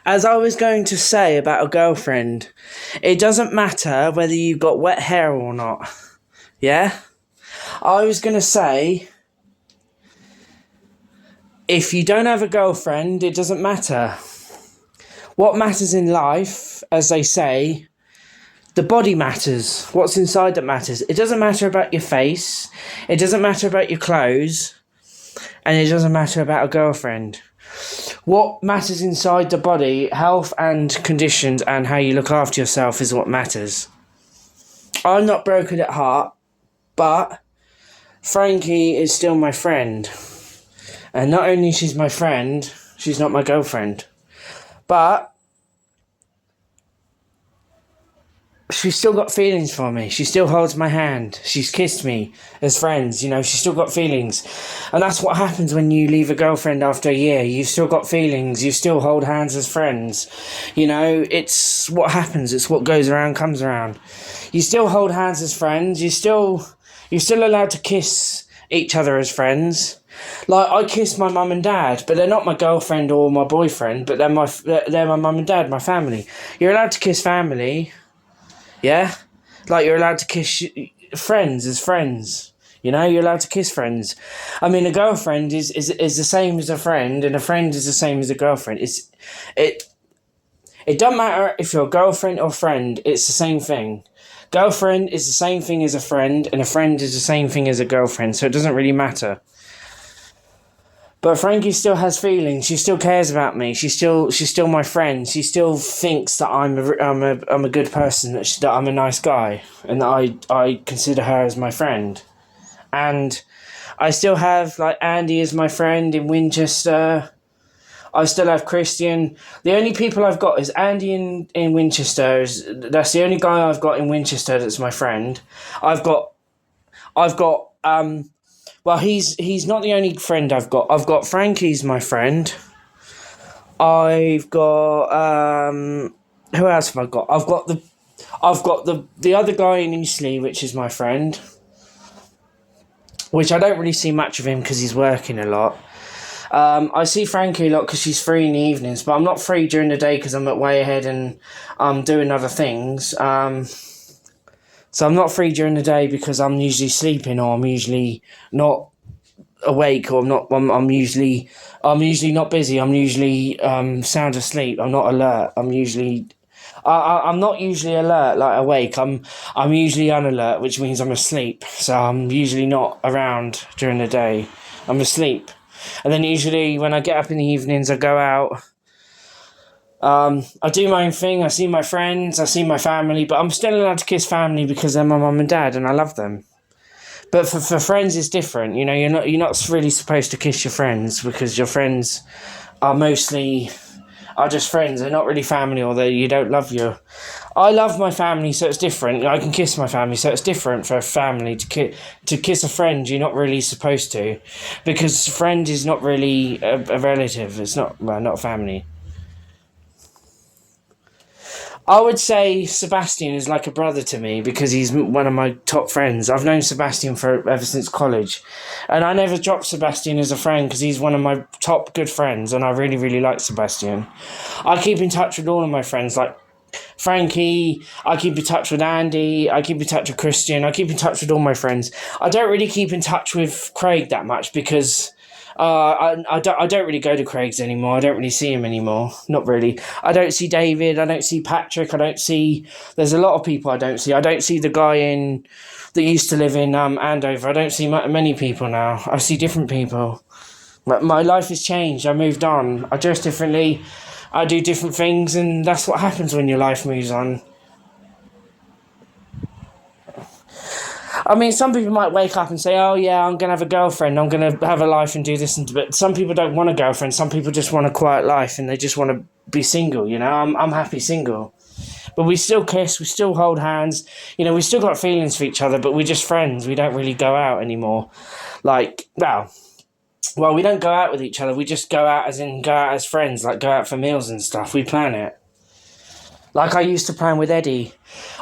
As I was going to say about a girlfriend, it doesn't matter whether you've got wet hair or not. Yeah? I was going to say, if you don't have a girlfriend, it doesn't matter. What matters in life, as they say, the body matters. What's inside that matters. It doesn't matter about your face, it doesn't matter about your clothes, and it doesn't matter about a girlfriend. What matters inside the body, health and conditions, and how you look after yourself is what matters. I'm not broken at heart, but Frankie is still my friend. And not only she's my friend, she's not my girlfriend. But she's still got feelings for me. She still holds my hand. She's kissed me as friends. She's still got feelings. And that's what happens when you leave a girlfriend after a year. You've still got feelings. You still hold hands as friends. It's what happens. It's what goes around comes around. You still hold hands as friends. You're still allowed to kiss each other as friends. Like, I kiss my mum and dad, but they're not my girlfriend or my boyfriend, but they're my mum and dad, my family. You're allowed to kiss family. Yeah? Like, you're allowed to kiss friends as friends. You're allowed to kiss friends. I mean, a girlfriend is the same as a friend, and a friend is the same as a girlfriend. It doesn't matter if you're a girlfriend or friend, it's the same thing. Girlfriend is the same thing as a friend, and a friend is the same thing as a girlfriend, so it doesn't really matter. But Frankie still has feelings. She still cares about me. She's still my friend. She still thinks that I'm a good person. That I'm a nice guy, and that I consider her as my friend. And I still have Andy as my friend in Winchester. I still have Christian. The only people I've got is Andy in Winchester. That's the only guy I've got in Winchester that's my friend. I've got Well, he's not the only friend I've got. I've got Frankie's my friend. I've got who else have I got? I've got the other guy in Eastleigh, which is my friend. Which I don't really see much of him because he's working a lot. I see Frankie a lot because she's free in the evenings, but I'm not free during the day because I'm at way ahead and I'm doing other things. So I'm not free during the day because I'm usually sleeping, or I'm usually not awake, or I'm usually not busy. I'm usually sound asleep. I'm not alert. I'm not usually alert, like awake. I'm usually unalert, which means I'm asleep. So I'm usually not around during the day. I'm asleep. And then usually when I get up in the evenings, I go out. I do my own thing. I see my friends. I see my family. But I'm still allowed to kiss family because they're my mum and dad, and I love them. But for friends, it's different. You're not really supposed to kiss your friends because your friends are just friends. They're not really family, or you don't love your. I love my family, so it's different. I can kiss my family, so it's different for a family to kiss a friend. You're not really supposed to, because a friend is not really a relative. It's not family. I would say Sebastian is like a brother to me because he's one of my top friends. I've known Sebastian ever since college. And I never dropped Sebastian as a friend because he's one of my top good friends, and I really, really like Sebastian. I keep in touch with all of my friends, like Frankie. I keep in touch with Andy. I keep in touch with Christian. I keep in touch with all my friends. I don't really keep in touch with Craig that much because I don't really go to Craig's anymore. I don't really see him anymore. Not really. I don't see David. I don't see Patrick. There's a lot of people I don't see. I don't see the guy that used to live in Andover. I don't see many people now. I see different people. My life has changed. I moved on. I dress differently. I do different things, and that's what happens when your life moves on. I mean, some people might wake up and say, oh yeah, I'm going to have a girlfriend, I'm going to have a life and do this, but some people don't want a girlfriend. Some people just want a quiet life and they just want to be single, I'm happy single. But we still kiss, we still hold hands, we still got feelings for each other, but we're just friends. We don't really go out anymore. Well, we don't go out with each other. We just go out as friends, like go out for meals and stuff. We plan it. Like I used to plan with Eddie.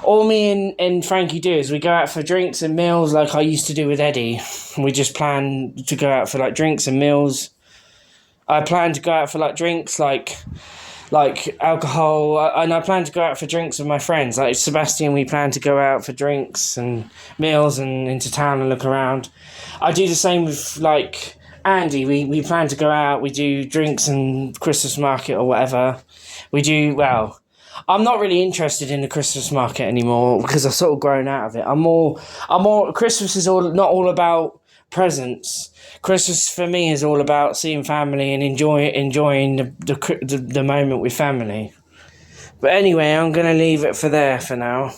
All me and Frankie do is we go out for drinks and meals like I used to do with Eddie. We just plan to go out for drinks and meals. I plan to go out for drinks like alcohol, and I plan to go out for drinks with my friends. Like Sebastian, we plan to go out for drinks and meals and into town and look around. I do the same with like Andy. We plan to go out. We do drinks and Christmas market or whatever. We do well. I'm not really interested in the Christmas market anymore because I've sort of grown out of it. I'm more. Christmas is all not all about presents. Christmas for me is all about seeing family and enjoying the moment with family. But anyway, I'm gonna leave it for there for now.